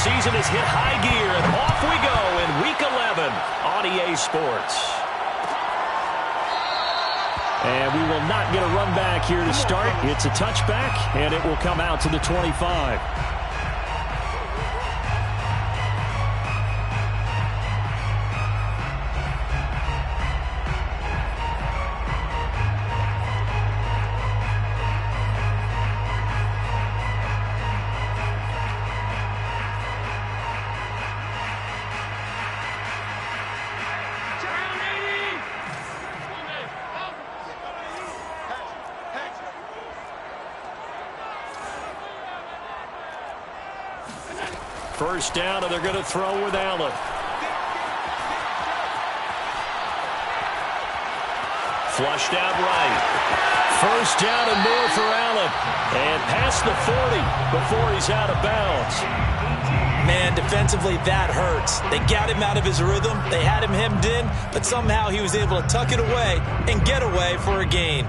season has hit high gear, and off we go in Week 11 on EA Sports. And we will not get a run back here to start. It's a touchback, and it will come out to the 25. First down, and they're going to throw with Allen. Flushed out right. First down and more for Allen. And past the 40 before he's out of bounds. Man, defensively, that hurts. They got him out of his rhythm. They had him hemmed in, but somehow he was able to tuck it away and get away for a gain.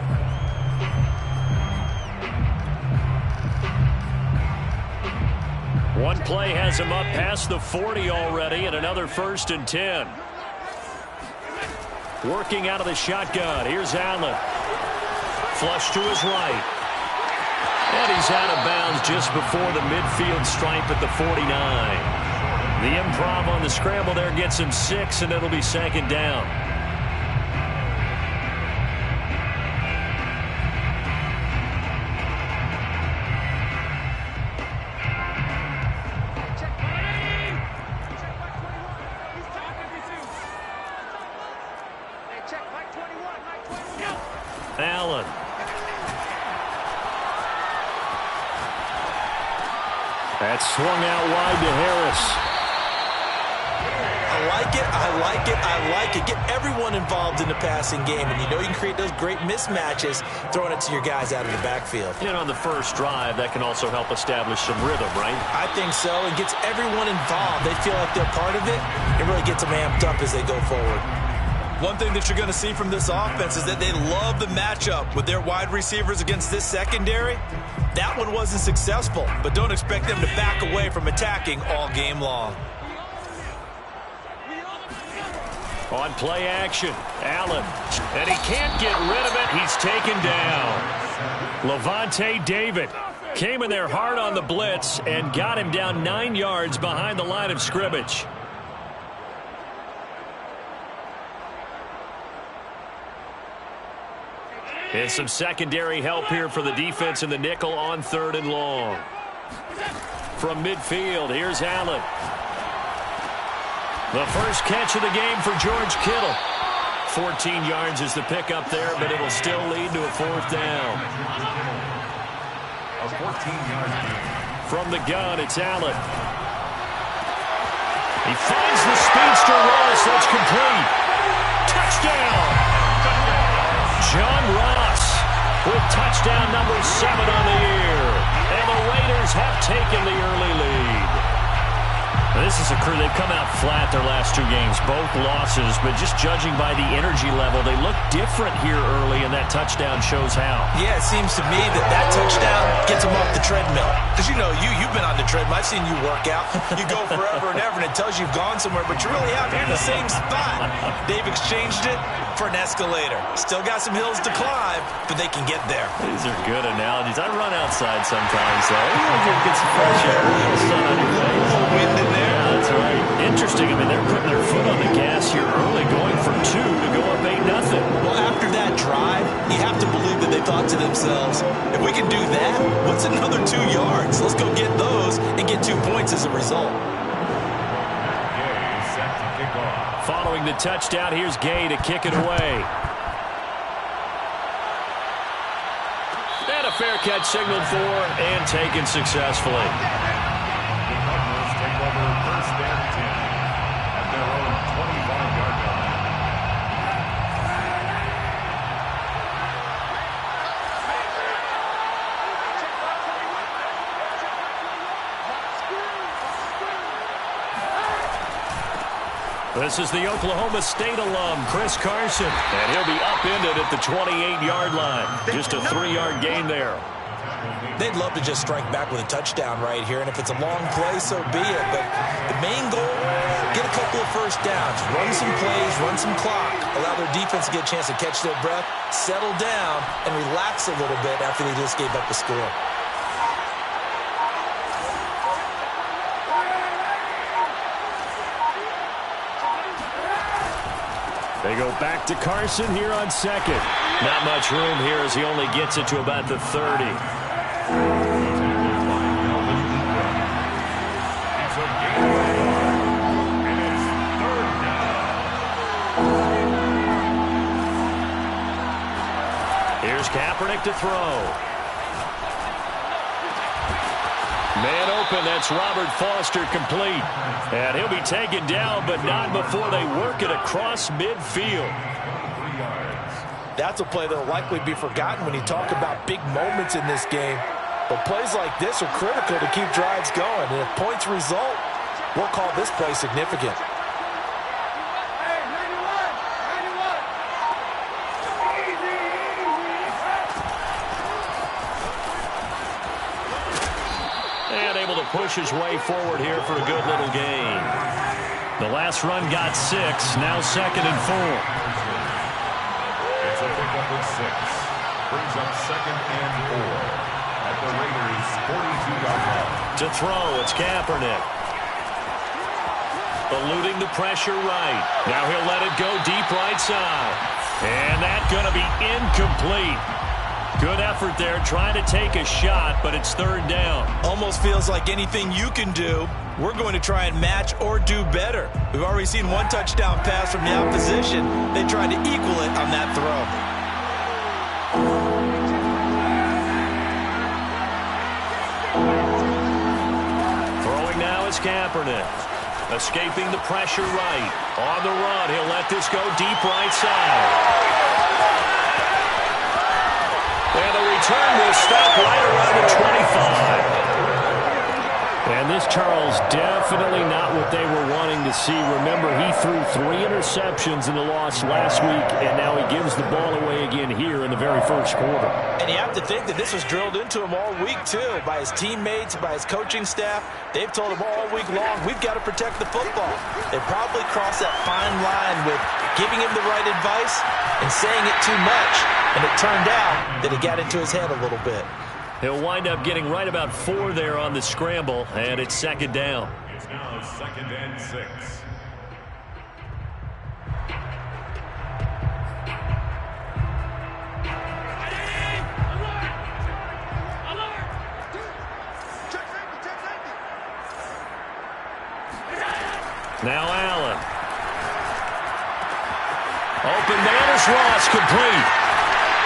One play has him up past the 40 already, and another 1st and 10. Working out of the shotgun. Here's Allen. Flush to his right. And he's out of bounds just before the midfield stripe at the 49. The improv on the scramble there gets him 6, and it'll be 2nd down. Allen. That's swung out wide to Harris. I like it, I like it, I like it. Get everyone involved in the passing game, and you know you can create those great mismatches throwing it to your guys out of the backfield. And on the first drive, that can also help establish some rhythm, right? I think so. It gets everyone involved. They feel like they're part of it. It really gets them amped up as they go forward. One thing that you're going to see from this offense is that they love the matchup with their wide receivers against this secondary. That one wasn't successful, but don't expect them to back away from attacking all game long. On play action, Allen. And he can't get rid of it. He's taken down. Levante David came in there hard on the blitz and got him down 9 yards behind the line of scrimmage. And some secondary help here for the defense in the nickel on 3rd and long. From midfield, here's Allen. The first catch of the game for George Kittle. 14 yards is the pickup there, but it'll still lead to a 4th down. A 14-yard gain. From the gun, it's Allen. He finds the speedster Ross. That's complete. Touchdown! John Ross with touchdown number 7 on the year. And the Raiders have taken the early lead. This is a crew, they've come out flat their last 2 games, both losses, but just judging by the energy level, they look different here early, and that touchdown shows how. Yeah, it seems to me that touchdown gets them off the treadmill. Because, you know, you've been on the treadmill. I've seen you work out. You go forever and ever, and it tells you you've gone somewhere, but you really have. You're in the same spot. They've exchanged it for an escalator. Still got some hills to climb, but they can get there. These are good analogies. I run outside sometimes, though. You get some fresh air, a little sun on your face. Wind in there. Yeah, that's right. Interesting. I mean, they're putting their foot on the gas here early, going for 2 to go up 8-0. Well, after that drive, you have to believe that they thought to themselves, if we can do that, what's another 2 yards? Let's go get those and get 2 points as a result. Gay set to kick off. Following the touchdown, here's Gay to kick it away. And a fair catch signaled for and taken successfully. The Cardinals take over 1st and 10 at their own 25-yard line. This is the Oklahoma State alum, Chris Carson. And he'll be upended at the 28-yard line. Just a 3-yard gain there. They'd love to just strike back with a touchdown right here, and if it's a long play, so be it. But the main goal, get a couple of first downs, run some plays, run some clock, allow their defense to get a chance to catch their breath, settle down, and relax a little bit after they just gave up a score. They go back to Carson here on second. Not much room here as he only gets it to about the 30. Here's Kaepernick to throw. Man open, that's Robert Foster complete. And he'll be taken down, but not before they work it across midfield. That's a play that will likely be forgotten when you talk about big moments in this game. But plays like this are critical to keep drives going. And if points result, we'll call this play significant. Push his way forward here for a good little gain. The last run got 6. Now 2nd and 4. It's a pickup of 6. Brings up 2nd and 4 at the Raiders' 42-yard line. To throw, it's Kaepernick. Eluding the pressure right. Now he'll let it go deep right side. And that's going to be incomplete. Good effort there, trying to take a shot, but it's 3rd down. Almost feels like anything you can do, we're going to try and match or do better. We've already seen one touchdown pass from the opposition. They tried to equal it on that throw. Throwing now is Kaepernick. Escaping the pressure right. On the run, he'll let this go deep right side. And the return will stop right around the 25. And this, Charles, definitely not what they were wanting to see. Remember, he threw 3 interceptions in the loss last week, and now he gives the ball away again here in the very first quarter. And you have to think that this was drilled into him all week, too, by his teammates, by his coaching staff. They've told him all week long, we've got to protect the football. They probably crossed that fine line with giving him the right advice and saying it too much. And it turned out that it got into his head a little bit. He'll wind up getting right about 4 there on the scramble, and it's 2nd down. It's now 2nd and 6. Now Allen. Open man is Ross, complete.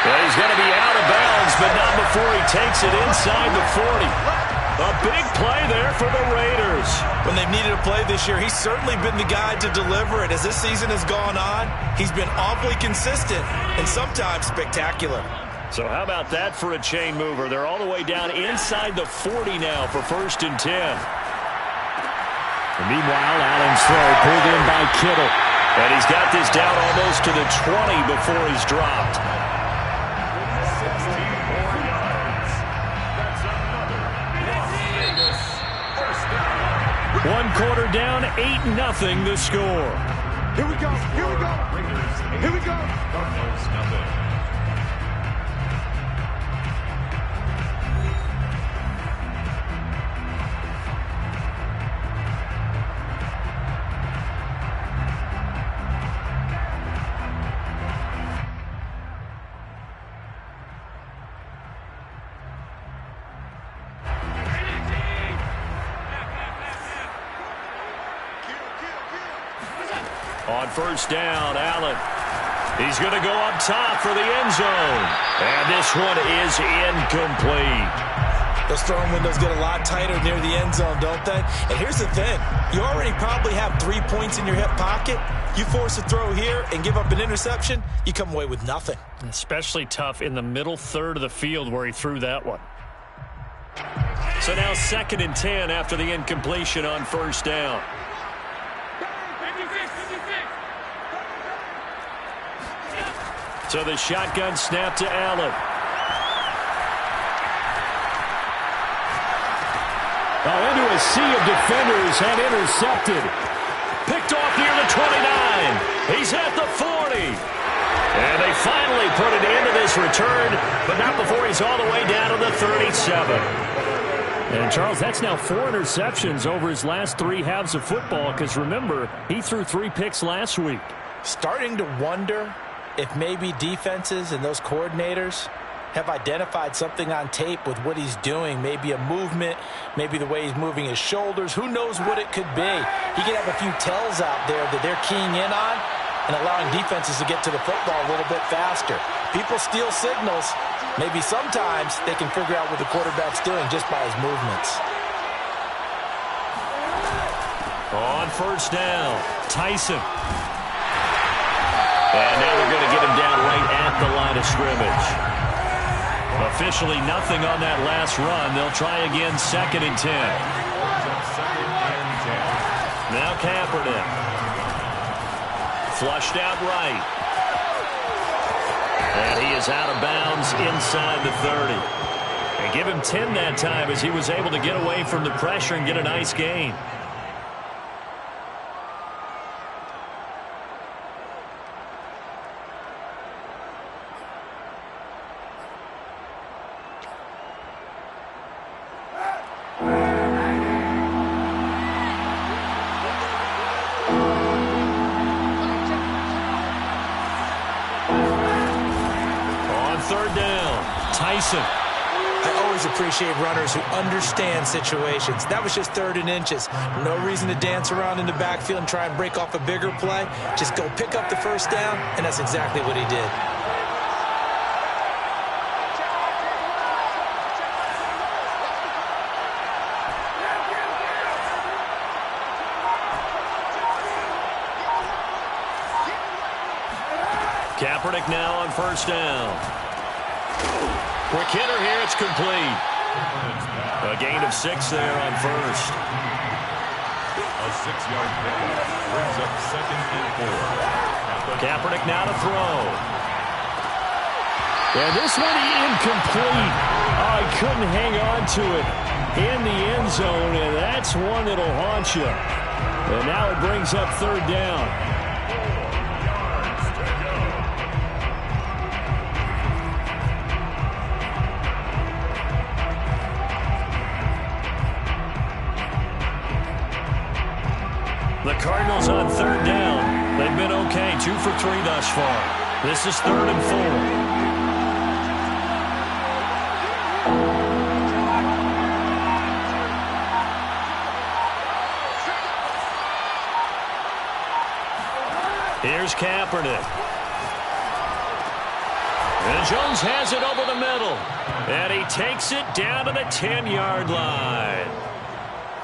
Well, he's going to be out of bounds, but not before he takes it inside the 40. A big play there for the Raiders. When they've needed a play this year, he's certainly been the guy to deliver it. As this season has gone on, he's been awfully consistent and sometimes spectacular. So how about that for a chain mover? They're all the way down inside the 40 now for 1st and 10. And meanwhile, Allen's throw pulled in by Kittle. And he's got this down almost to the 20 before he's dropped. 64 yards. That's another Raiders first down. 1 quarter down, 8-0 the score. Here we go. Here we go. Raiders 8. Here we go. Cardinals 0. On 1st down, Allen. He's going to go up top for the end zone. And this one is incomplete. Those throwing windows get a lot tighter near the end zone, don't they? And here's the thing. You already probably have 3 points in your hip pocket. You force a throw here and give up an interception, you come away with nothing. Especially tough in the middle third of the field where he threw that one. So now 2nd and 10 after the incompletion on 1st down. So the shotgun snap to Allen. Oh, into a sea of defenders and intercepted. Picked off near the 29. He's at the 40. And they finally put an end to this return, but not before he's all the way down to the 37. And, Charles, that's now 4 interceptions over his last 3 halves of football, because, remember, he threw 3 picks last week. Starting to wonder if maybe defenses and those coordinators have identified something on tape with what he's doing. Maybe a movement, maybe the way he's moving his shoulders. Who knows what it could be? He could have a few tells out there that they're keying in on and allowing defenses to get to the football a little bit faster. People steal signals. Maybe sometimes they can figure out what the quarterback's doing just by his movements. On first down, Tyson. And now they're going to get him down right at the line of scrimmage. Officially nothing on that last run. They'll try again, 2nd and 10. Now Kaepernick. Flushed out right. And he is out of bounds inside the 30. And give him 10 that time as he was able to get away from the pressure and get a nice gain. I always appreciate runners who understand situations. That was just 3rd and inches. No reason to dance around in the backfield and try and break off a bigger play. Just go pick up the first down, and that's exactly what he did. Kaepernick now on first down. Quick hitter here, it's complete. A gain of 6 there on first. A 6-yard pickup brings up 2nd and 4. Kaepernick now to throw. And this one incomplete. Oh, he couldn't hang on to it in the end zone, and that's one that'll haunt you. And now it brings up 3rd down. The Cardinals on 3rd down. They've been okay, 2 for 3 thus far. This is 3rd and 4. Here's Kaepernick. And Jones has it over the middle. And he takes it down to the 10-yard line.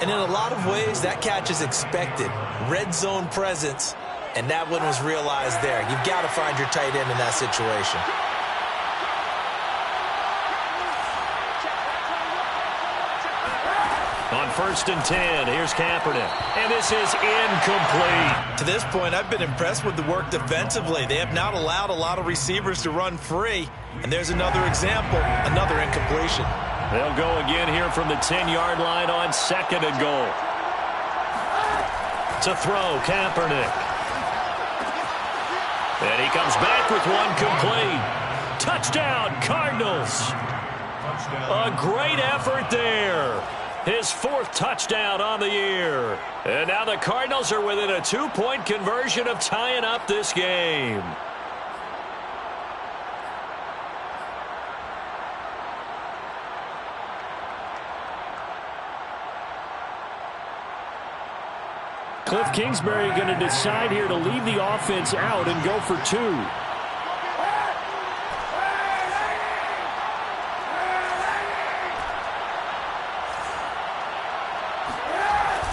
And in a lot of ways, that catch is expected. Red zone presence, and that one was realized there. You've got to find your tight end in that situation. On 1st and 10, here's Kaepernick. And this is incomplete. To this point, I've been impressed with the work defensively. They have not allowed a lot of receivers to run free. And there's another example, another incompletion. They'll go again here from the 10-yard line on 2nd and goal. To throw, Kaepernick. And he comes back with one complete. Touchdown, Cardinals. A great effort there. His 4th touchdown on the year. And now the Cardinals are within a 2-point conversion of tying up this game. Cliff Kingsbury going to decide here to leave the offense out and go for 2.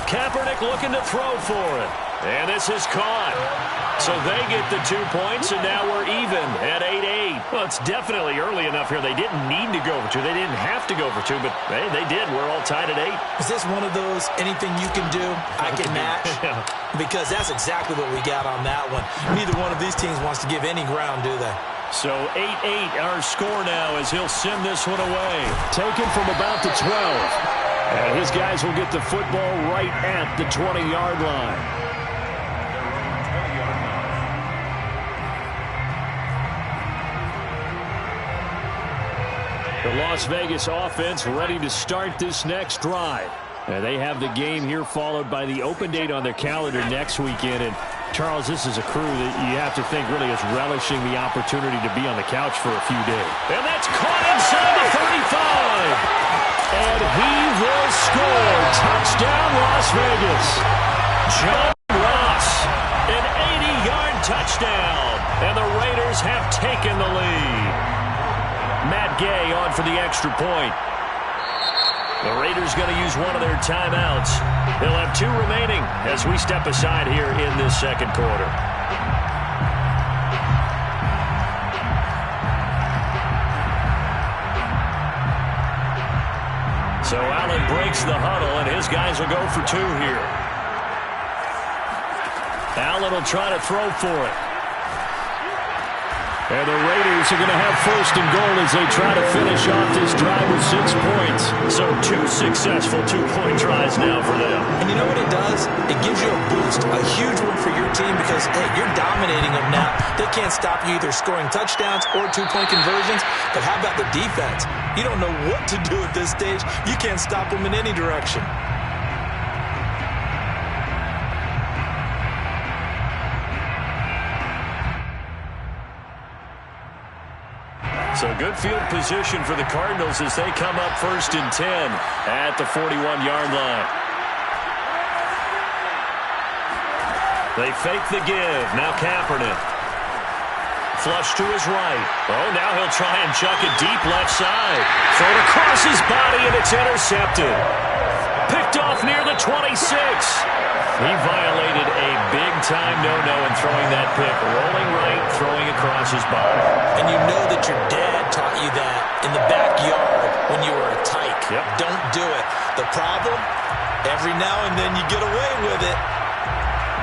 Kaepernick looking to throw for it. And this is caught. So they get the 2 points, and now we're even at 8-8. Well, it's definitely early enough here. They didn't need to go for 2. They didn't have to go for 2, but hey, they did. We're all tied at 8. Is this one of those anything you can do, I can match? Yeah. Because that's exactly what we got on that one. Neither one of these teams wants to give any ground, do they? So 8-8 our score now as he'll send this one away. Taken from about the 12. And his guys will get the football right at the 20-yard line. The Las Vegas offense ready to start this next drive. And they have the game here followed by the open date on their calendar next weekend. And Charles, this is a crew that you have to think really is relishing the opportunity to be on the couch for a few days. And that's caught inside the 35. And he will score. Touchdown, Las Vegas. John Ross, an 80-yard touchdown. And the Raiders have taken the lead. Matt Gay on for the extra point. The Raiders going to use one of their timeouts. They'll have 2 remaining as we step aside here in this second quarter. So Allen breaks the huddle, and his guys will go for 2 here. Allen will try to throw for it. And the Raiders are going to have first and goal as they try to finish off this drive with 6 points. So 2 successful 2-point tries now for them. And you know what it does? It gives you a boost, a huge one for your team because, hey, you're dominating them now. They can't stop you either scoring touchdowns or 2-point conversions. But how about the defense? You don't know what to do at this stage. You can't stop them in any direction. So good field position for the Cardinals as they come up first and 10 at the 41-yard line. They fake the give. Now Kaepernick. Flush to his right. Oh, now he'll try and chuck it deep left side. Throw it across his body, and it's intercepted. Picked off near the 26. He violated a big-time no-no in throwing that pick. Rolling right, throwing across his body. And you know that your dad taught you that in the backyard when you were a tyke. Yep. Don't do it. The problem, every now and then you get away with it.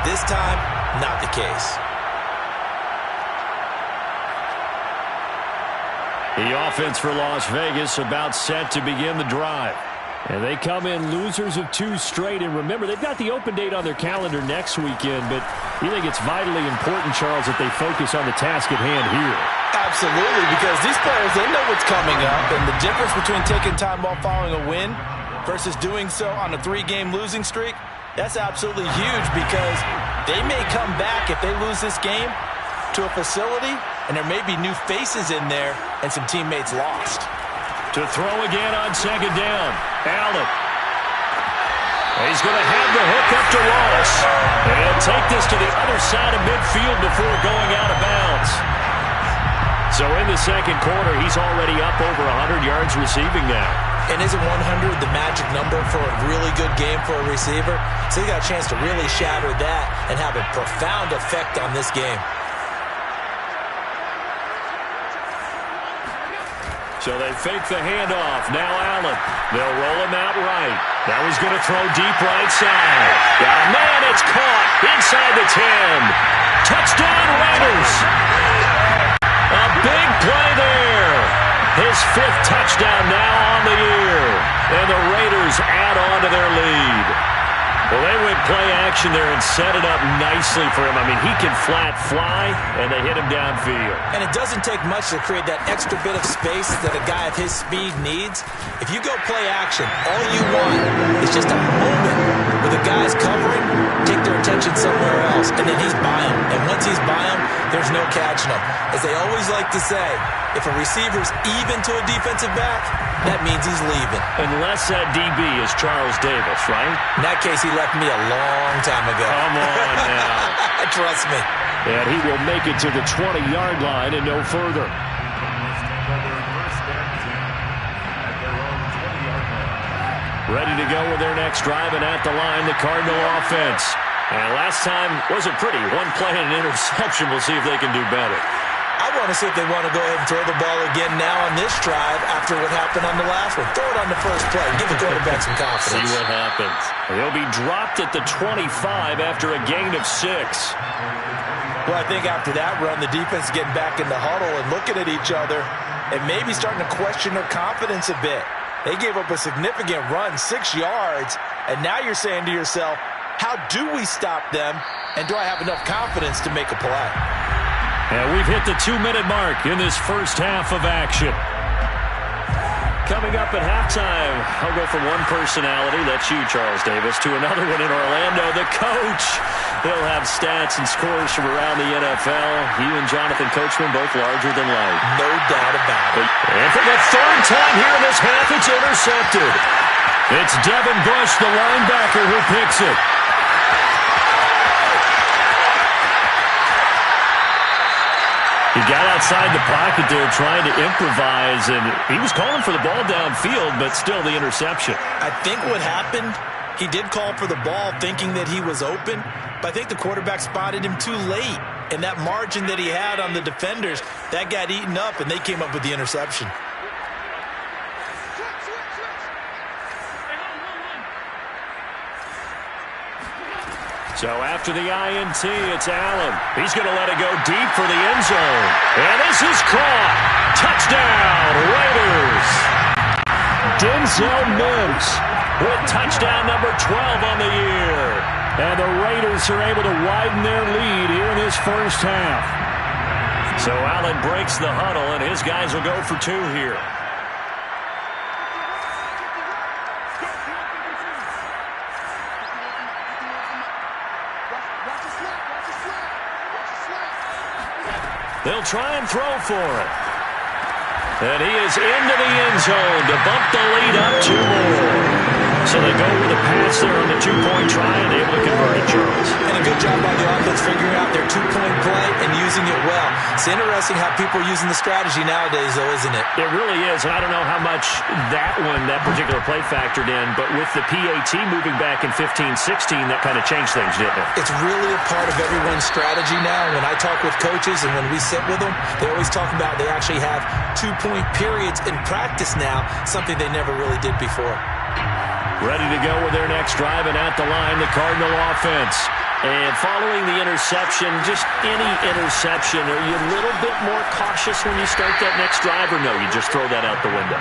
This time, not the case. The offense for Las Vegas about set to begin the drive. And they come in losers of 2 straight. And remember, they've got the open date on their calendar next weekend. But you think it's vitally important, Charles, that they focus on the task at hand here. Absolutely, because these players, they know what's coming up. And the difference between taking time off following a win versus doing so on a 3-game losing streak, that's absolutely huge because they may come back if they lose this game to a facility, and there may be new faces in there and some teammates lost. To throw again on second down. Allen. He's going to have the hook up to Ross. And he'll take this to the other side of midfield before going out of bounds. So in the second quarter, he's already up over 100 yards receiving now. And isn't 100 the magic number for a really good game for a receiver? So he got a chance to really shatter that and have a profound effect on this game. So they fake the handoff. Now Allen. They'll roll him out right. Now he's going to throw deep right side. Got a man. It's caught inside the 10. Touchdown Raiders. A big play there. His 5th touchdown now on the year. And the Raiders add on to their lead. Well, they went play action there and set it up nicely for him. I mean, he can flat fly, and they hit him downfield. And it doesn't take much to create that extra bit of space that a guy of his speed needs. If you go play action, all you want is just a moment where the guy's covering, take their attention somewhere else, and then he's by him. And once he's by him, there's no catching him. As they always like to say, if a receiver's even to a defensive back, that means he's leaving. Unless that DB is Charles Davis, right? In that case, he left me a long time ago. Come on now. Trust me. And he will make it to the 20-yard line and no further. Ready to go with their next drive, and at the line, the Cardinal offense. And last time wasn't pretty. 1 play and an interception. We'll see if they can do better. I want to see if they want to go ahead and throw the ball again now on this drive after what happened on the last one. Throw it on the first play. Give the quarterback some confidence. See what happens. They'll be dropped at the 25 after a gain of 6. Well, I think after that run, the defense getting back in the huddle and looking at each other and maybe starting to question their confidence a bit. They gave up a significant run, 6 yards, and now you're saying to yourself, how do we stop them, and do I have enough confidence to make a play? And we've hit the 2-minute mark in this first half of action. Coming up at halftime, I'll go from one personality, that's you, Charles Davis, to another one in Orlando, the coach. He'll have stats and scores from around the NFL. He and Jonathan Coachman both larger than life. No doubt about it. And for the third time here in this half, it's intercepted. It's Devin Bush, the linebacker, who picks it. He got outside the pocket there trying to improvise, and he was calling for the ball downfield, but still the interception. I think what happened, he did call for the ball thinking that he was open, but I think the quarterback spotted him too late. And that margin that he had on the defenders, that got eaten up, and they came up with the interception. So after the INT, it's Allen. He's going to let it go deep for the end zone. And this is caught. Touchdown, Raiders. Denzel Mims with touchdown number 12 on the year. And the Raiders are able to widen their lead here in this first half. So Allen breaks the huddle, and his guys will go for 2 here. They'll try and throw for it. And he is into the end zone to bump the lead up 2 more. So they go with a pass there on the 2-point try and able to convert it, Charles. And a good job by the offense figuring out their 2-point play and using it well. It's interesting how people are using the strategy nowadays, though, isn't it? It really is, and I don't know how much that particular play factored in, but with the PAT moving back in 15-16, that kind of changed things, didn't it? It's really a part of everyone's strategy now. When I talk with coaches and when we sit with them, they always talk about they actually have 2-point periods in practice now, something they never really did before. Ready to go with their next drive, and at the line, the Cardinal offense. And following the interception, just any interception, are you a little bit more cautious when you start that next drive, or no, you just throw that out the window?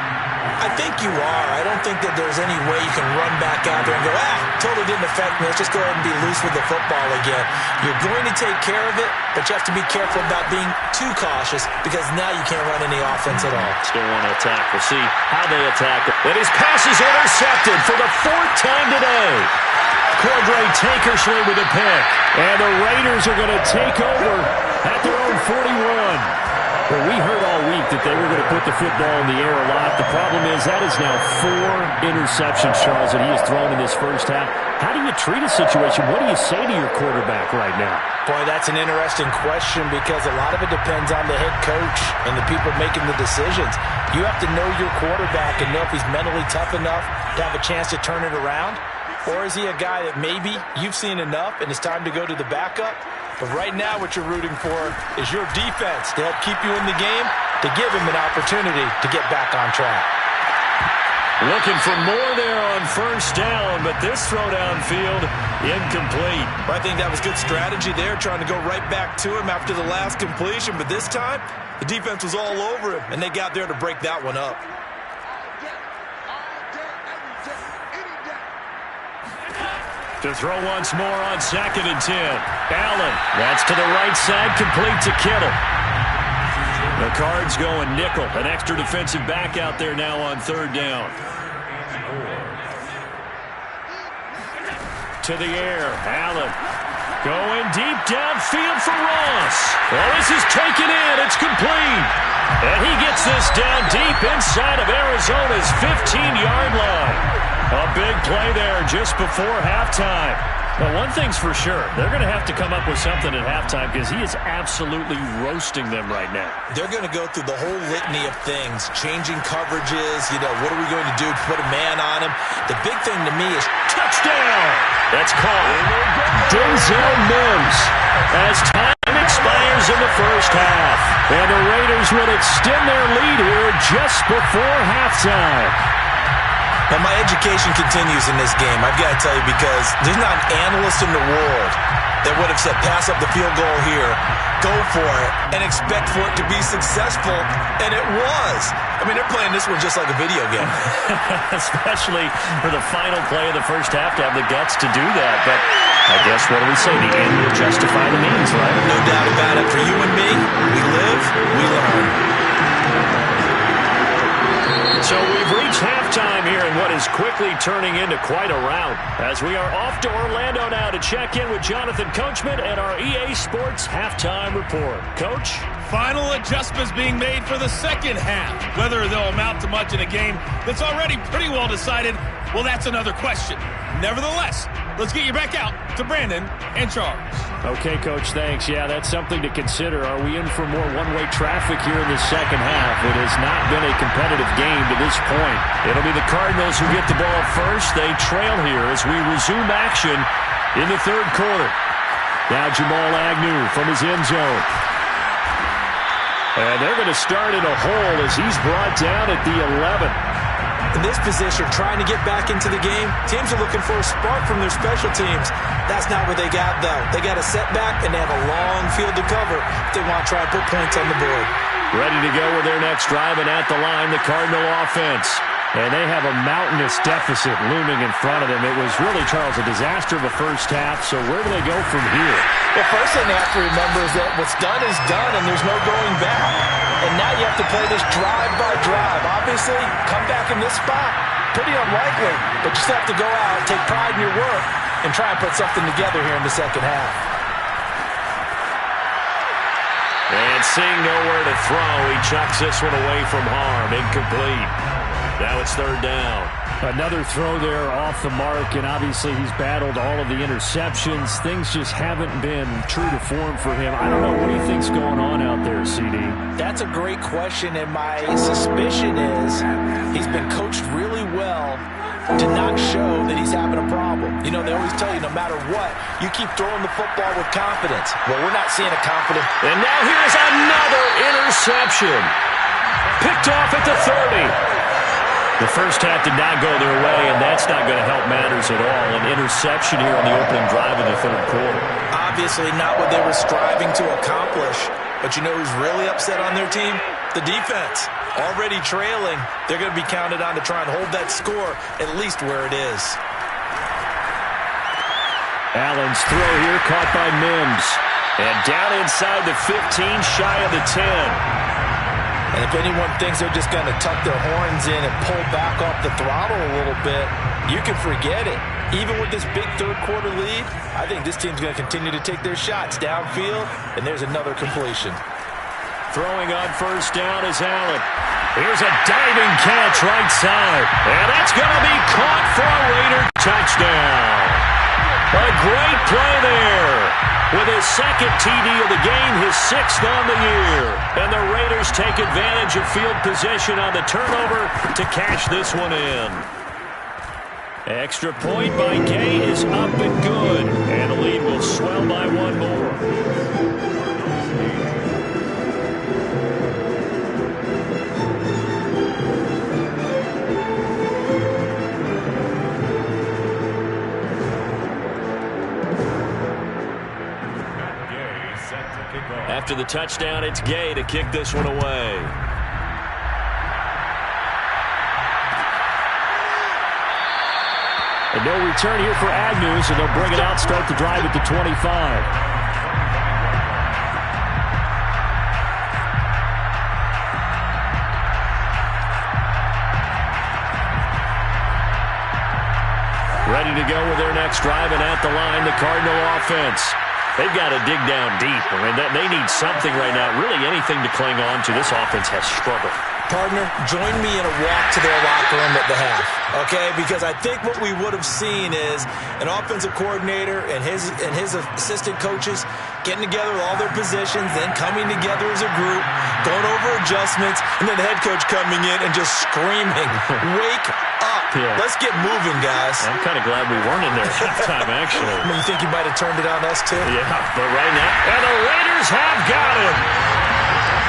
I think you are. I don't think that there's any way you can run back out there and go, totally didn't affect me. Let's just go ahead and be loose with the football again. You're going to take care of it, but you have to be careful about being too cautious because now you can't run any offense at all. Still want to attack. We'll see how they attack it. And his pass is intercepted for the 4th time today. Cordray Tankersley with a pick. And the Raiders are going to take over at their own 41. Well, we heard all week that they were going to put the football in the air a lot. The problem is that is now 4 interceptions, Charles, that he has thrown in this first half. How do you treat a situation? What do you say to your quarterback right now? Boy, that's an interesting question because a lot of it depends on the head coach and the people making the decisions. You have to know your quarterback and know if he's mentally tough enough to have a chance to turn it around. Or is he a guy that maybe you've seen enough and it's time to go to the backup? But right now what you're rooting for is your defense to help keep you in the game, to give him an opportunity to get back on track. Looking for more there on first down, but this throw downfield incomplete. I think that was good strategy there, trying to go right back to him after the last completion. But this time, the defense was all over him, and they got there to break that one up. To throw once more on 2nd and 10. Allen, that's to the right side, complete to Kittle. The Cards going nickel. An extra defensive back out there now on 3rd down. To the air, Allen. Going deep downfield for Ross. Well, this is taken in. It's complete. And he gets this down deep inside of Arizona's 15-yard line. A big play there just before halftime. Well, one thing's for sure. They're going to have to come up with something at halftime because he is absolutely roasting them right now. They're going to go through the whole litany of things, changing coverages. What are we going to do? Put a man on him. The big thing to me is touchdown. That's called Denzel Mims as time expires in the first half. And the Raiders will extend their lead here just before halftime. And my education continues in this game, I've got to tell you, because there's not an analyst in the world that would have said pass up the field goal here, go for it, and expect for it to be successful, and it was. I mean, they're playing this one just like a video game. Especially for the final play of the first half to have the guts to do that. But I guess, what do we say? The end will justify the means, right? No doubt about it. For you and me, we live, we learn. So we've reached halftime here in what is quickly turning into quite a rout, as we are off to Orlando now to check in with Jonathan Coachman and our EA Sports Halftime Report. Coach? Final adjustments being made for the second half. Whether they'll amount to much in a game that's already pretty well decided, well, that's another question. Nevertheless, let's get you back out to Brandon and Charles. Okay, Coach, thanks. Yeah, that's something to consider. Are we in for more one-way traffic here in the second half? It has not been a competitive game to this point. It'll be the Cardinals who get the ball first. They trail here as we resume action in the third quarter. Now Jamal Agnew from his end zone. And they're going to start in a hole as he's brought down at the 11. In this position, trying to get back into the game, teams are looking for a spark from their special teams. That's not what they got, though. They got a setback, and they have a long field to cover if they want to try and put points on the board. Ready to go with their next drive, and at the line, the Cardinal offense. And they have a mountainous deficit looming in front of them. It was really, Charles, a disaster of a first half, so where do they go from here? The first thing they have to remember is that what's done is done, and there's no going back. And now you have to play this drive by drive. Obviously, come back in this spot, pretty unlikely, but you still have to go out, take pride in your work, and try and put something together here in the second half. And seeing nowhere to throw, he chucks this one away from harm. Incomplete. Now it's third down. Another throw there off the mark, and obviously he's battled all of the interceptions. Things just haven't been true to form for him. I don't know. What do you think's going on out there, CD? That's a great question, and my suspicion is he's been coached really well to not show that he's having a problem. You know, they always tell you no matter what, you keep throwing the football with confidence. Well, we're not seeing a confident. And now here's another interception. Picked off at the 30. The first half did not go their way, and that's not going to help matters at all. An interception here on the opening drive of the third quarter. Obviously not what they were striving to accomplish. But you know who's really upset on their team? The defense. Already trailing. They're going to be counted on to try and hold that score at least where it is. Allen's throw here caught by Mims. And down inside the 15, shy of the 10. And if anyone thinks they're just going to tuck their horns in and pull back off the throttle a little bit, you can forget it. Even with this big third quarter lead, I think this team's going to continue to take their shots downfield, and there's another completion. Throwing on first down is Allen. Here's a diving catch right side. And that's going to be caught for a Raider touchdown. A great play there. With his second TD of the game, his sixth on the year. And the Raiders take advantage of field position on the turnover to cash this one in. Extra point by Gay is up and good. And the lead will swell by one more. After the touchdown, it's Gay to kick this one away. And no return here for Agnew, so they'll bring it out, start the drive at the 25. Ready to go with their next drive, and at the line, the Cardinal offense. They've got to dig down deep. I mean, they need something right now. Really anything to cling on to. This offense has struggled. Partner, join me in a walk to their locker room at the half, okay? Because I think what we would have seen is an offensive coordinator and his assistant coaches getting together with all their positions, then coming together as a group, going over adjustments, and then the head coach coming in and just screaming, wake up. Yeah. Let's get moving, guys. I'm kind of glad we weren't in there at halftime, actually. I mean, you think you might have turned it on us, too? Yeah, but right now, and the Raiders have got him.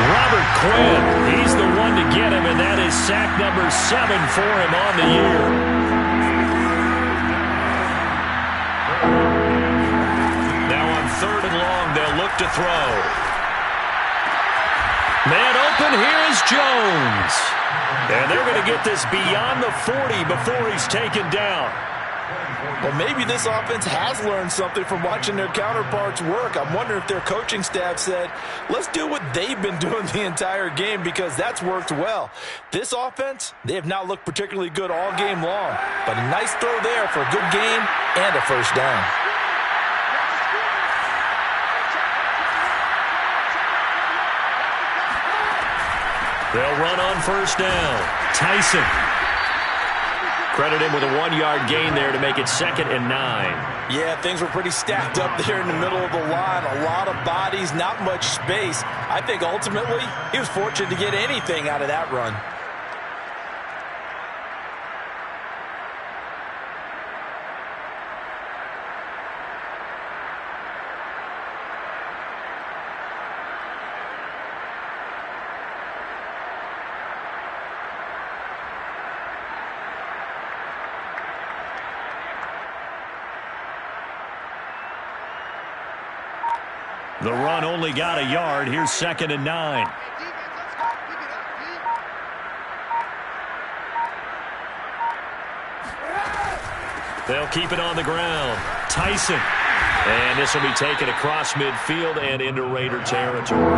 Robert Quinn, he's the one to get him, and that is sack number 7 for him on the year. Now on 3rd and long, they'll look to throw. Man open, here is Jones. And they're going to get this beyond the 40 before he's taken down. Well, maybe this offense has learned something from watching their counterparts work. I'm wondering if their coaching staff said, let's do what they've been doing the entire game, because that's worked well. This offense, they have not looked particularly good all game long, but a nice throw there for a good gain and a first down. They'll run on first down. Tyson. Credit him with a 1-yard gain there to make it 2nd and 9. Yeah, things were pretty stacked up there in the middle of the line. A lot of bodies, not much space. I think ultimately he was fortunate to get anything out of that run. The run only got a yard. Here's 2nd and 9. They'll keep it on the ground. Tyson. And this will be taken across midfield and into Raider territory.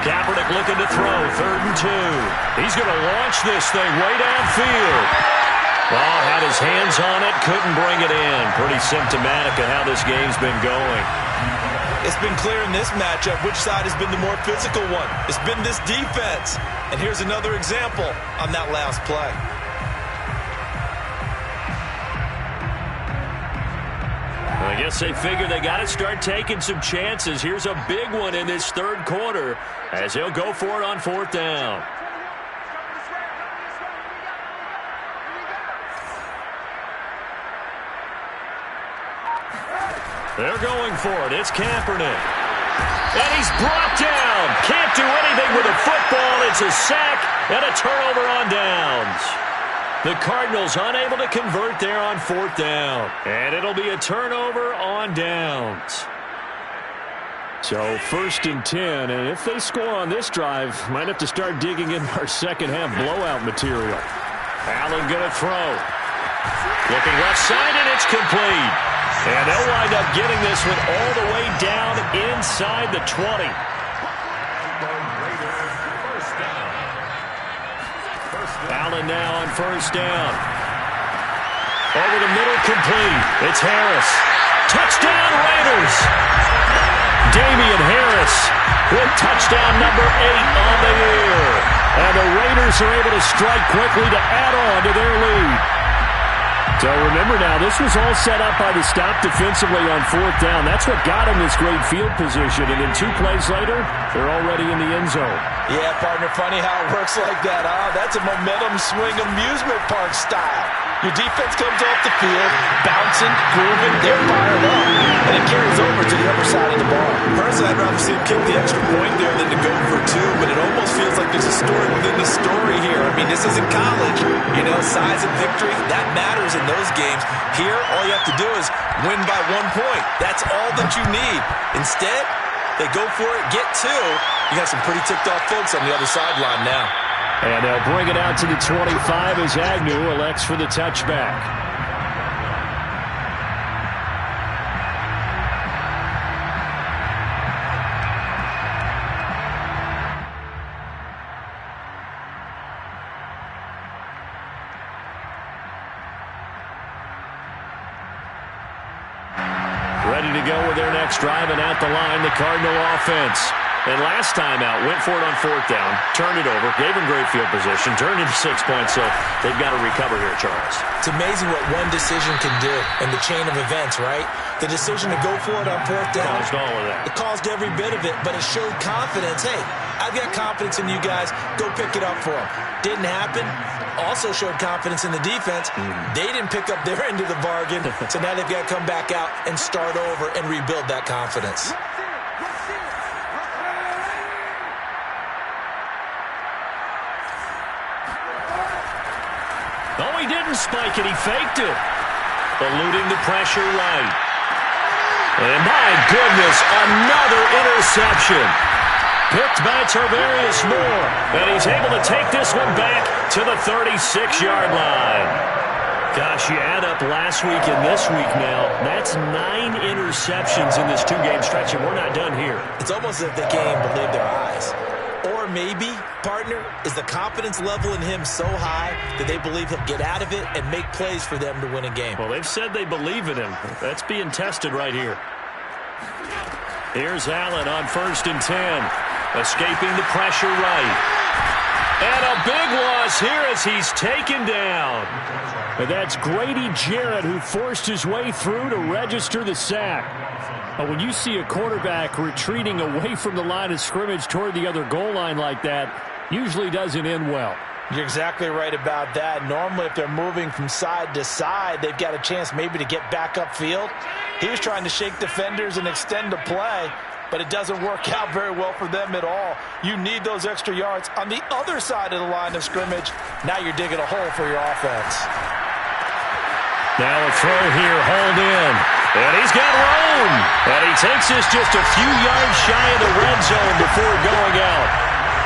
Kaepernick looking to throw. 3rd and 2. He's going to launch this thing way downfield. Ball had his hands on it, couldn't bring it in. Pretty symptomatic of how this game's been going. It's been clear in this matchup which side has been the more physical one. It's been this defense. And here's another example on that last play. Well, I guess they figure they got to start taking some chances. Here's a big one in this 3rd quarter as he'll go for it on 4th down. They're going for it. It's Kaepernick. And he's brought down. Can't do anything with a football. It's a sack and a turnover on downs. The Cardinals unable to convert there on 4th down. And it'll be a turnover on downs. So 1st and 10. And if they score on this drive, might have to start digging in our second-half blowout material. Allen going to throw. Looking left side, and it's complete. And they'll wind up getting this one all the way down inside the 20. Allen now on 1st down. Over the middle, complete. It's Harris. Touchdown, Raiders. Damian Harris with touchdown number 8 on the year. And the Raiders are able to strike quickly to add on to their lead. So remember now, this was all set up by the stop defensively on 4th down. That's what got him this great field position. And then 2 plays later, they're already in the end zone. Yeah, partner, funny how it works like that, huh? That's a momentum swing amusement park style. Your defense comes off the field, bouncing, grooving, they're fired up, and it carries over to the other side of the ball. Personally, I'd rather see him kick the extra point there than to go for 2, but it almost feels like there's a story within the story here. I mean, this isn't college. You know, size and victory, that matters in those games. Here, all you have to do is win by 1 point. That's all that you need. Instead, they go for it, get 2. You got some pretty ticked-off folks on the other sideline now. And they'll bring it out to the 25 as Agnew elects for the touchback. Ready to go with their next drive, and at the line, the Cardinal offense. And last time out, went for it on 4th down, turned it over, gave him great field position, turned into 6 points, so they've got to recover here, Charles. It's amazing what one decision can do in the chain of events, right? The decision to go for it on 4th down. Caused all of that. It caused every bit of it, but it showed confidence. Hey, I've got confidence in you guys. Go pick it up for them. Didn't happen. Also showed confidence in the defense. They didn't pick up their end of the bargain, so now they've got to come back out and start over and rebuild that confidence. Oh, he didn't spike it. He faked it. Eluding the pressure right. And my goodness, another interception. Picked by Tarvarius Moore. And he's able to take this one back to the 36-yard line. Gosh, you add up last week and this week now. That's 9 interceptions in this 2-game stretch, and we're not done here. It's almost as if they can't even believe their eyes. Or maybe, partner, is the confidence level in him so high that they believe he'll get out of it and make plays for them to win a game. Well, they've said they believe in him. That's being tested right here. Here's Allen on 1st and 10. Escaping the pressure right. And a big loss here as he's taken down. And that's Grady Jarrett who forced his way through to register the sack. But when you see a quarterback retreating away from the line of scrimmage toward the other goal line like that, usually doesn't end well. You're exactly right about that. Normally, if they're moving from side to side, they've got a chance maybe to get back upfield. He was trying to shake defenders and extend the play, but it doesn't work out very well for them at all. You need those extra yards on the other side of the line of scrimmage. Now you're digging a hole for your offense. Now a throw here, hold in. And he's got room. And he takes this just a few yards shy of the red zone before going out.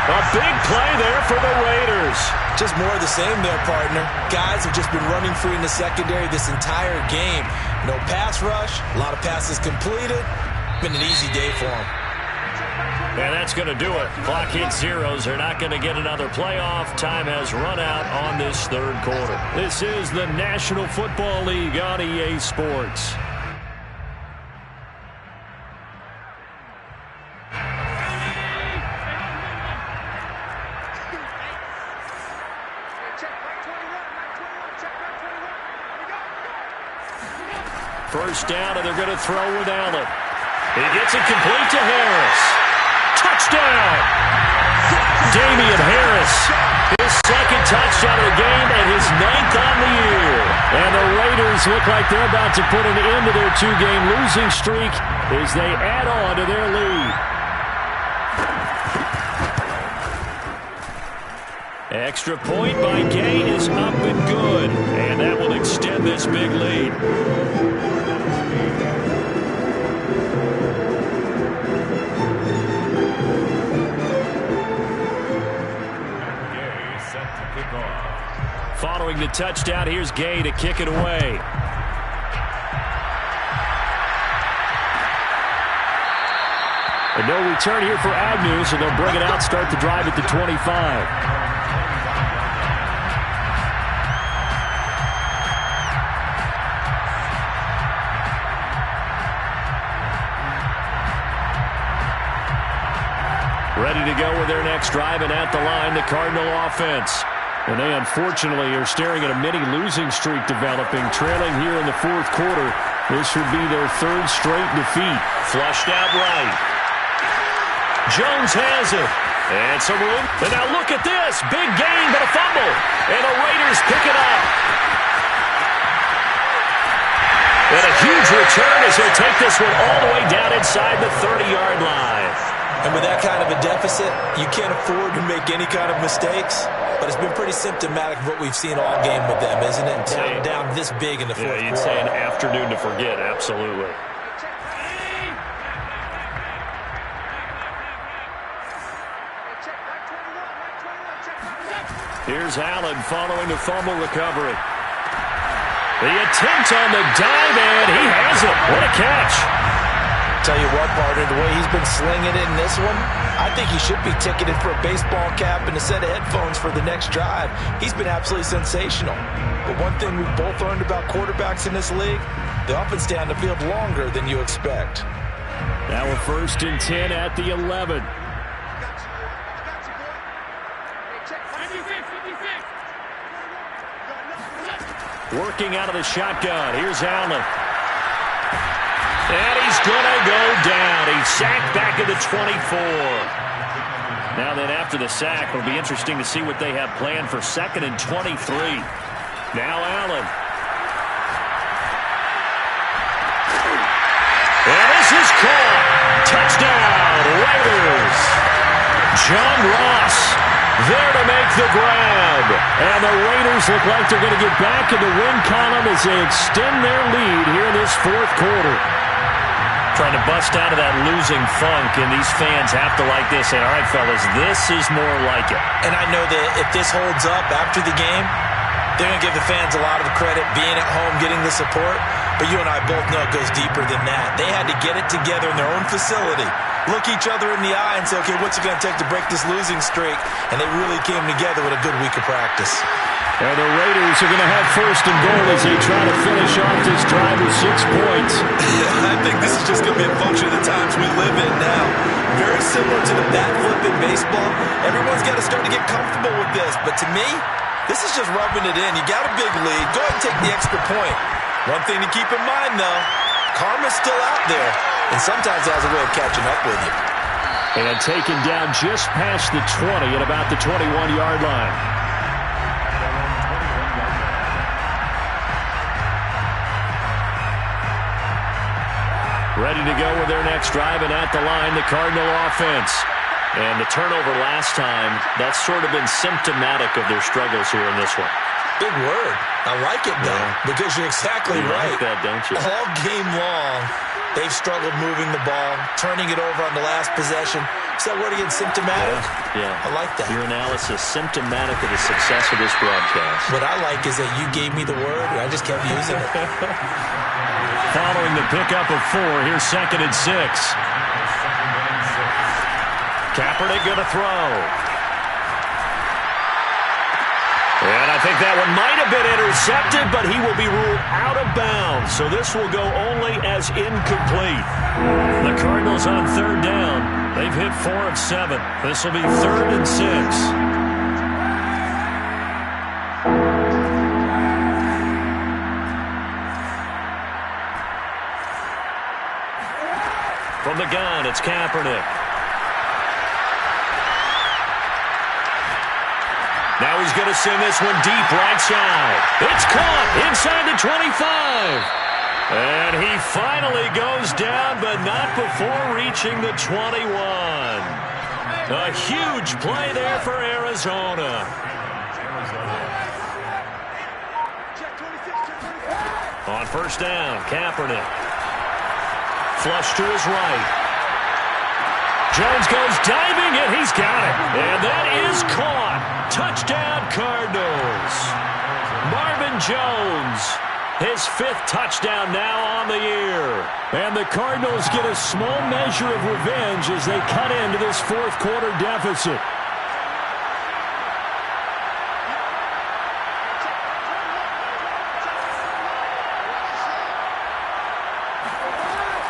A big play there for the Raiders. Just more of the same there, partner. Guys have just been running free in the secondary this entire game. No pass rush, a lot of passes completed. Been an easy day for them. And that's going to do it. Clock hits zeros. They're not going to get another playoff. Time has run out on this 3rd quarter. This is the National Football League on EA Sports. First down, and they're going to throw with Allen. He gets it complete to Harris. Touchdown! Damian Harris, his 2nd touchdown of the game and his 9th on the year. And the Raiders look like they're about to put an end to their 2-game losing streak as they add on to their lead. Extra point by Gay is up and good. And that will extend this big lead. Following the touchdown, here's Gay to kick it away. And no return here for Agnew, so they'll bring it out, start the drive at the 25. Ready to go with their next drive, and at the line, the Cardinal offense. And they unfortunately are staring at a mini losing streak developing, trailing here in the 4th quarter. This would be their 3rd straight defeat. Flushed out right. Jones has it. And some room. And now look at this. Big gain, but a fumble. And the Raiders pick it up. And a huge return as he'll take this one all the way down inside the 30-yard line. And with that kind of a deficit, you can't afford to make any kind of mistakes. But it's been pretty symptomatic of what we've seen all game with them, isn't it? Down this big in the 4th quarter. You'd say an afternoon to forget, absolutely. Here's Allen following the fumble recovery. The attempt on the dive, and he has it. What a catch. Tell you what, partner, the way he's been slinging it in this one, I think he should be ticketed for a baseball cap and a set of headphones for the next drive. He's been absolutely sensational. But one thing we've both learned about quarterbacks in this league, they often stay on the field longer than you expect. Now a 1st and 10 at the 11. Working out of the shotgun. Here's Allen. And he's going to go down. He's sacked back at the 24. Now then, after the sack, it'll be interesting to see what they have planned for 2nd and 23. Now Allen. And this is caught. Touchdown, Raiders. John Ross there to make the grab. And the Raiders look like they're going to get back in the win column as they extend their lead here in this 4th quarter. Trying to bust out of that losing funk, and these fans have to like this. And all right, fellas, this is more like it. And I know that if this holds up after the game, they're going to give the fans a lot of credit being at home, getting the support. But you and I both know it goes deeper than that. They had to get it together in their own facility, look each other in the eye and say, okay, what's it going to take to break this losing streak? And they really came together with a good week of practice. And the Raiders are going to have 1st and goal as they try to finish off this drive with 6 points. I think this is just going to be a function of the times we live in now. Very similar to the bat flip in baseball. Everyone's got to start to get comfortable with this. But to me, this is just rubbing it in. You got a big lead. Go ahead and take the extra point. One thing to keep in mind, though, karma's still out there. And sometimes it has a way of catching up with you. And taken down just past the 20 at about the 21-yard line. Ready to go with their next drive, and at the line, the Cardinal offense. And the turnover last time, that's sort of been symptomatic of their struggles here in this one. Big word. I like it, though, because you're exactly right. You like that, don't you? All game long, they've struggled moving the ball, turning it over on the last possession. Is that word again, symptomatic? Yeah. I like that. Your analysis, symptomatic of the success of this broadcast. What I like is that you gave me the word, and I just kept using it. Following the pickup of 4, here's 2nd and 6. Kaepernick going to throw. And I think that one might have been intercepted, but he will be ruled out of bounds. So this will go only as incomplete. The Cardinals on 3rd down. They've hit 4 of 7. This will be 3rd and 6. From the gun, it's Kaepernick. Now he's going to send this one deep right side. It's caught inside the 25. And he finally goes down, but not before reaching the 21. A huge play there for Arizona. On 1st down, Kaepernick. Flush to his right. Jones goes diving, and he's got it. And that is caught. Touchdown, Cardinals. Marvin Jones, his 5th touchdown now on the year. And the Cardinals get a small measure of revenge as they cut into this 4th quarter deficit.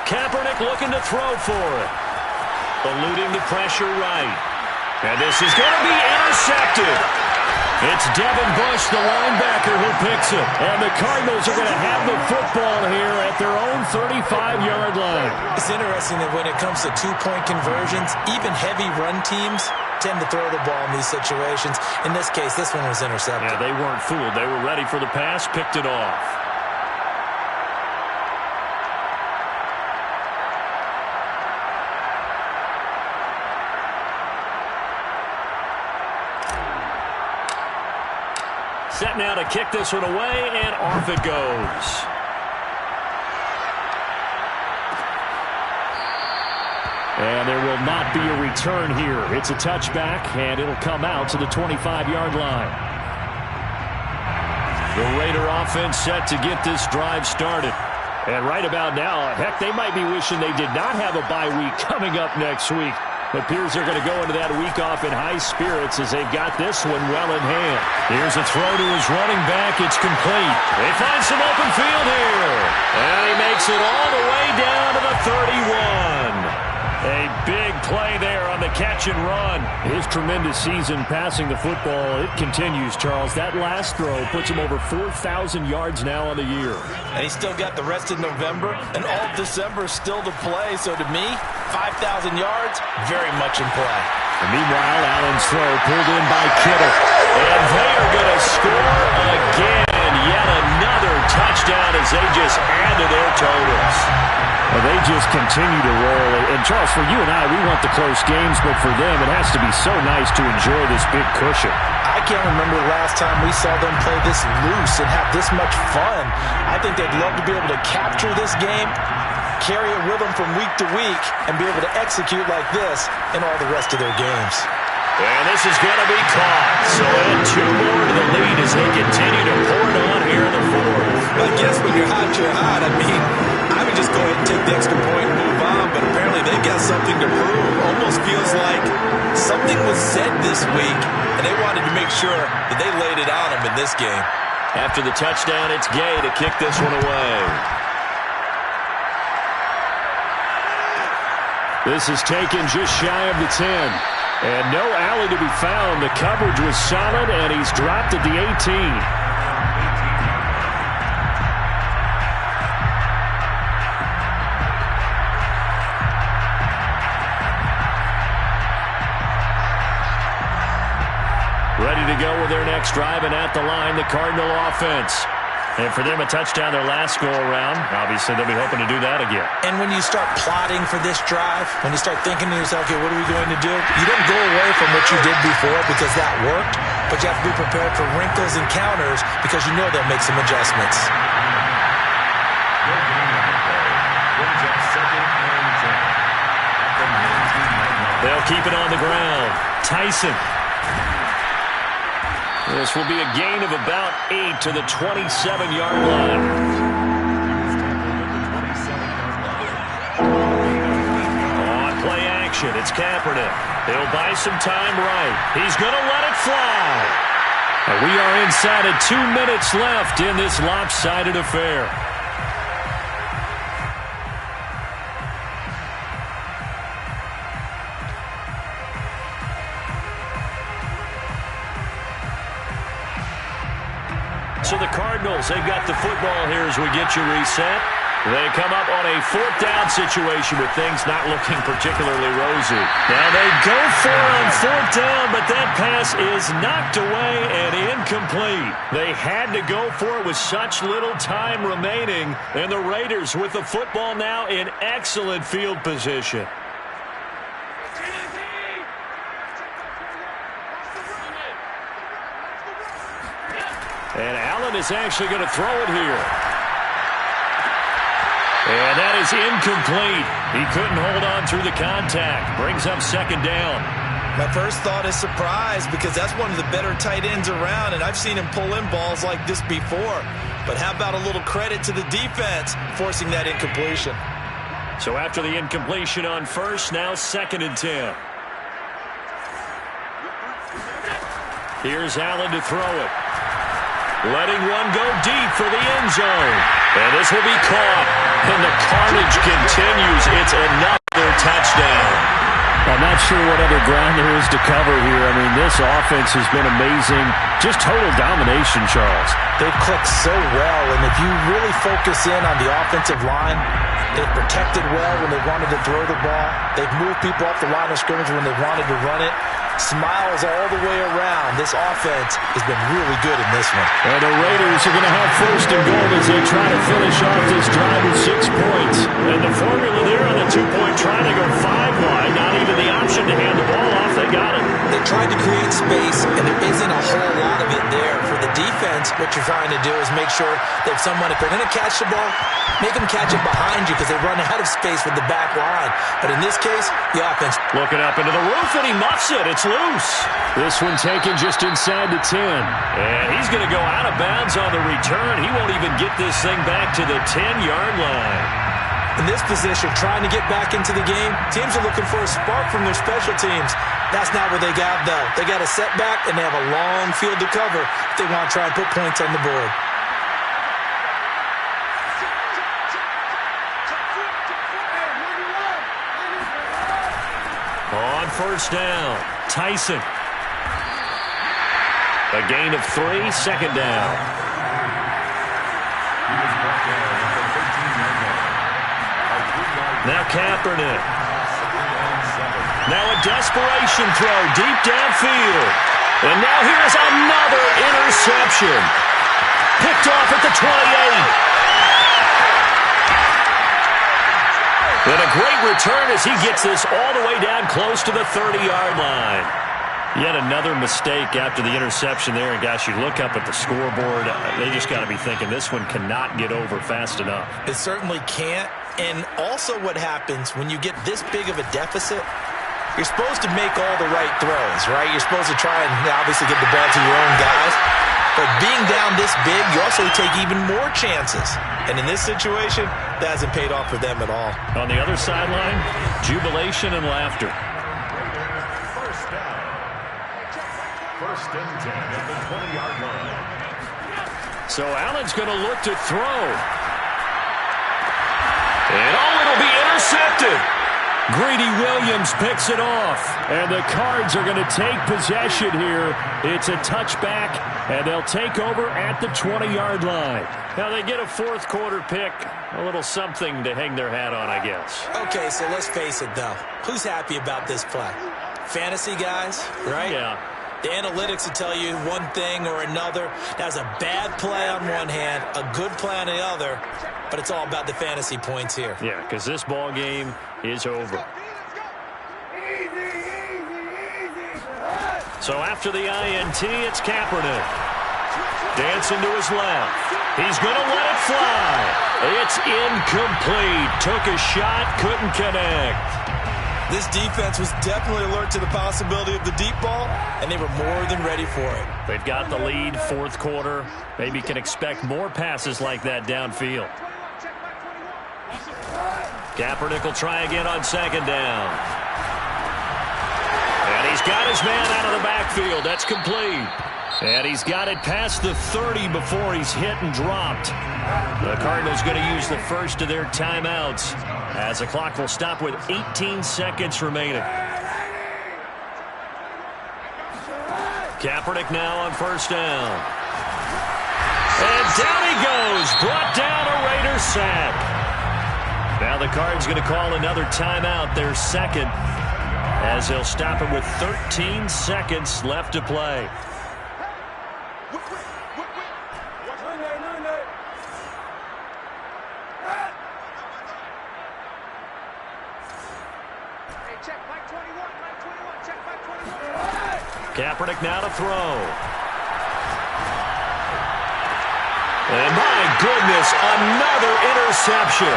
Kaepernick looking to throw for it. Eluding the pressure right. And this is going to be intercepted. It's Devin Bush, the linebacker, who picks it. And the Cardinals are going to have the football here at their own 35-yard line. It's interesting that when it comes to 2-point conversions, even heavy run teams tend to throw the ball in these situations. In this case, this one was intercepted. Yeah, they weren't fooled. They were ready for the pass, picked it off. Set now to kick this one away, and off it goes. And there will not be a return here. It's a touchback, and it'll come out to the 25-yard line. The Raider offense set to get this drive started. And right about now, heck, they might be wishing they did not have a bye week coming up next week. It appears they're going to go into that week off in high spirits as they've got this one well in hand. Here's a throw to his running back. It's complete. They find some open field here. And he makes it all the way down to the 31. A big play there on the catch and run. His tremendous season passing the football, it continues, Charles. That last throw puts him over 4,000 yards now on the year. And he's still got the rest of November and all of December still to play. So to me, 5,000 yards, very much in play. And meanwhile, Allen's throw pulled in by Kittle. And they are going to score again. Yet another touchdown as they just add to their totals. Well, they just continue to roll. And, Charles, for you and I, we want the close games, but for them, it has to be so nice to enjoy this big cushion. I can't remember the last time we saw them play this loose and have this much fun. I think they'd love to be able to capture this game, carry it with them from week to week, and be able to execute like this in all the rest of their games. And this is going to be caught. So add 2 more to the lead as they continue to pour it on here in the fourth. I guess when you're hot, you're hot. I mean, I would just go ahead and take the extra point and move on, but apparently they've got something to prove. Almost feels like something was said this week, and they wanted to make sure that they laid it on them in this game. After the touchdown, it's Gay to kick this one away. This is taken just shy of the 10. And no alley to be found. The coverage was solid, and he's dropped at the 18. Ready to go with their next drive, and at the line, the Cardinal offense. And for them, a touchdown their last go-around. Obviously, they'll be hoping to do that again. And when you start plotting for this drive, when you start thinking to yourself, okay, what are we going to do? You don't go away from what you did before because that worked, but you have to be prepared for wrinkles and counters because you know they'll make some adjustments. They'll keep it on the ground. Tyson. This will be a gain of about 8 to the 27-yard line. On play action, it's Kaepernick. He'll buy some time right. He's going to let it fly. And we are inside of 2 minutes left in this lopsided affair. So the Cardinals, they've got the football here as we get you reset. They come up on a 4th down situation with things not looking particularly rosy. Now they go for it on 4th down, but that pass is knocked away and incomplete. They had to go for it with such little time remaining, and the Raiders with the football now in excellent field position. And Allen is actually going to throw it here. And that is incomplete. He couldn't hold on through the contact. Brings up 2nd down. My first thought is surprise because that's one of the better tight ends around, and I've seen him pull in balls like this before. But how about a little credit to the defense forcing that incompletion? So after the incompletion on 1st, now 2nd and 10. Here's Allen to throw it. Letting one go deep for the end zone. And this will be caught. And the carnage continues. It's another touchdown. I'm not sure what other ground there is to cover here. I mean, this offense has been amazing. Just total domination, Charles. They've clicked so well, and if you really focus in on the offensive line, they've protected well when they wanted to throw the ball. They've moved people off the line of scrimmage when they wanted to run it. Smiles all the way around. This offense has been really good in this one. And the Raiders are going to have 1st and goal as they try to finish off this drive with 6 points. And the formula there on the 2-point try to go 5 wide. Not even the option to hand the ball off. They got it. They tried to create space, and there isn't a whole lot of it there. For the defense, what you're trying to do is make sure that someone, if they're going to catch the ball, make them catch it behind you because they run out of space with the back line. But in this case, the offense. Looking up into the roof, and he muffs it. It's loose. This one taken just inside the 10. And he's going to go out of bounds on the return. He won't even get this thing back to the 10-yard line. In this position, trying to get back into the game, teams are looking for a spark from their special teams. That's not what they got, though. They got a setback, and they have a long field to cover if they want to try and put points on the board. On on first down. Tyson. A gain of 3, second down. Now Kaepernick. Now a desperation throw deep downfield. And now here's another interception. Picked off at the 28. And a great return as he gets this all the way down close to the 30-yard line. Yet another mistake after the interception there. And, gosh, you look up at the scoreboard. They just got to be thinking this one cannot get over fast enough. It certainly can't. And also what happens when you get this big of a deficit, you're supposed to make all the right throws, right? You're supposed to try and obviously get the ball to your own guys. But being down this big, you also take even more chances. And in this situation, that hasn't paid off for them at all. On the other sideline, jubilation and laughter. First and 10 at the 20-yard line. So Allen's going to look to throw. And it'll be intercepted. Greedy Williams picks it off. And the Cards are going to take possession here. It's a touchback, and they'll take over at the 20-yard line. Now they get a fourth quarter pick. A little something to hang their hat on, I guess. Okay, so let's face it, though. Who's happy about this play? Fantasy guys, right? Yeah. The analytics will tell you one thing or another. That's a bad play on one hand, a good play on the other, but it's all about the fantasy points here. Yeah, because this ball game is over. So after the INT, it's Kaepernick. Dancing to his left. He's going to let it fly. It's incomplete. Took a shot, couldn't connect. This defense was definitely alert to the possibility of the deep ball, and they were more than ready for it. They've got the lead, fourth quarter. Maybe can expect more passes like that downfield. Kaepernick will try again on second down. And he's got his man out of the backfield. That's complete. And he's got it past the 30 before he's hit and dropped. The Cardinals going to use the first of their timeouts as the clock will stop with 18 seconds remaining. Kaepernick now on first down. And down he goes. Brought down a Raider sack. Now the Cards going to call another timeout, their second, as they'll stop it with 13 seconds left to play. Kaepernick now to throw. And my goodness, another interception.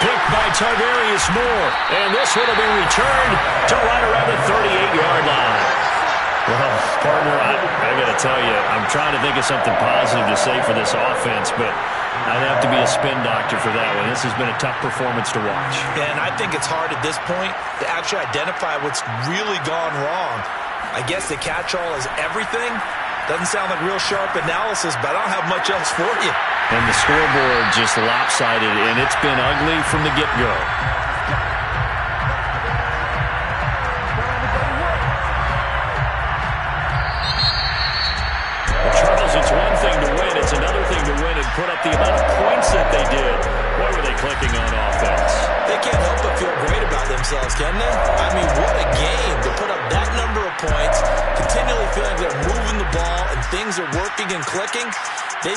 Picked by Tarvarius Moore. And this one will be returned to right around the 38-yard line. Well, partner, I got to tell you, I'm trying to think of something positive to say for this offense, but I'd have to be a spin doctor for that one. This has been a tough performance to watch. And I think it's hard at this point to actually identify what's really gone wrong. I guess the catch-all is everything. Doesn't sound like real sharp analysis, but I don't have much else for you. And the scoreboard just lopsided, and it's been ugly from the get-go. Charles, it's one thing to win. It's another thing to win and put up the amount of points that they did. What were they clicking on offense? They can't help but feel great about themselves, can they? I mean, what a game to put up that number of points, continually feeling like they're moving the ball and things are working and clicking.